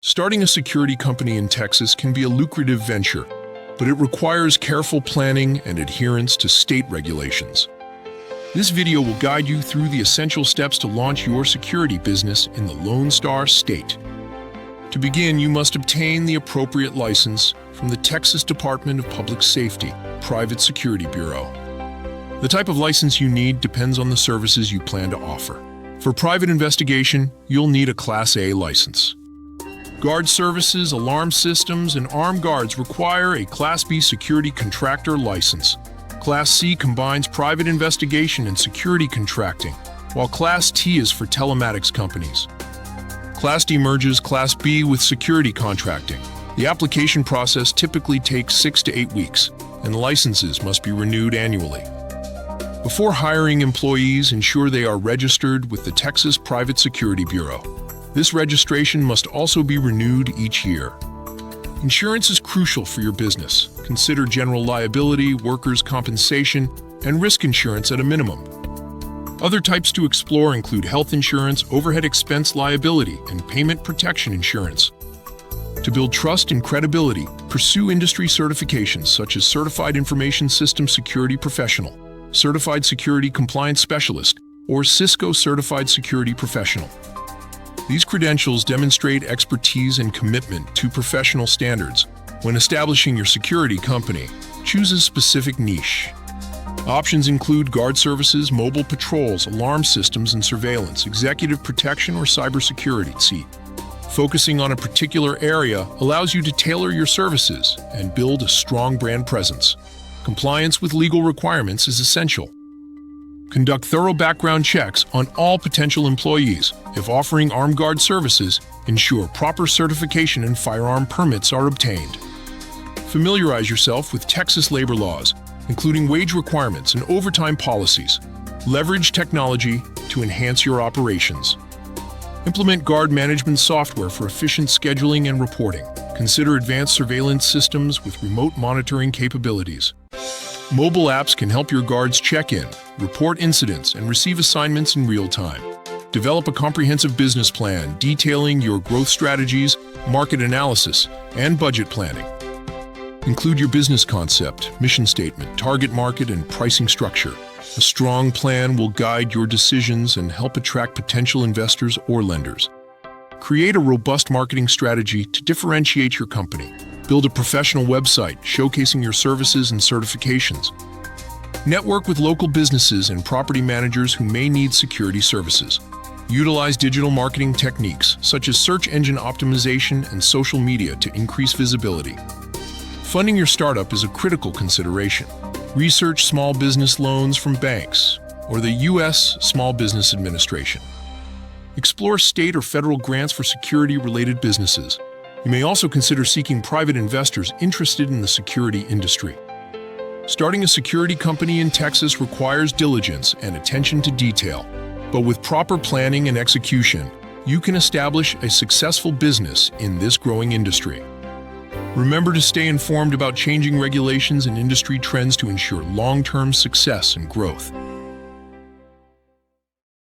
Starting a security company in Texas can be a lucrative venture, but it requires careful planning and adherence to state regulations. This video will guide you through the essential steps to launch your security business in the Lone Star State. To begin, you must obtain the appropriate license from the Texas Department of Public Safety, Private Security Bureau. The type of license you need depends on the services you plan to offer. For private investigation, you'll need a Class A license. Guard services, alarm systems, and armed guards require a Class B security contractor license. Class C combines private investigation and security contracting, while Class T is for telematics companies. Class D merges Class B with security contracting. The application process typically takes 6 to 8 weeks, and licenses must be renewed annually. Before hiring employees, ensure they are registered with the Texas Private Security Bureau. This registration must also be renewed each year. Insurance is crucial for your business. Consider general liability, workers' compensation, and risk insurance at a minimum. Other types to explore include health insurance, overhead expense liability, and payment protection insurance. To build trust and credibility, pursue industry certifications such as Certified Information System Security Professional, Certified Security Compliance Specialist, or Cisco Certified Security Professional. These credentials demonstrate expertise and commitment to professional standards. When establishing your security company, choose a specific niche. Options include guard services, mobile patrols, alarm systems and surveillance, executive protection, or cybersecurity. Focusing on a particular area allows you to tailor your services and build a strong brand presence. Compliance with legal requirements is essential. Conduct thorough background checks on all potential employees. If offering armed guard services, ensure proper certification and firearm permits are obtained. Familiarize yourself with Texas labor laws, including wage requirements and overtime policies. Leverage technology to enhance your operations. Implement guard management software for efficient scheduling and reporting. Consider advanced surveillance systems with remote monitoring capabilities. Mobile apps can help your guards check in, report incidents, and receive assignments in real time. Develop a comprehensive business plan detailing your growth strategies, market analysis, and budget planning. Include your business concept, mission statement, target market, and pricing structure. A strong plan will guide your decisions and help attract potential investors or lenders. Create a robust marketing strategy to differentiate your company. Build a professional website showcasing your services and certifications. Network with local businesses and property managers who may need security services. Utilize digital marketing techniques such as search engine optimization and social media to increase visibility. Funding your startup is a critical consideration. Research small business loans from banks or the U.S. Small Business Administration. Explore state or federal grants for security-related businesses. You may also consider seeking private investors interested in the security industry. Starting a security company in Texas requires diligence and attention to detail, but with proper planning and execution, you can establish a successful business in this growing industry. Remember to stay informed about changing regulations and industry trends to ensure long-term success and growth.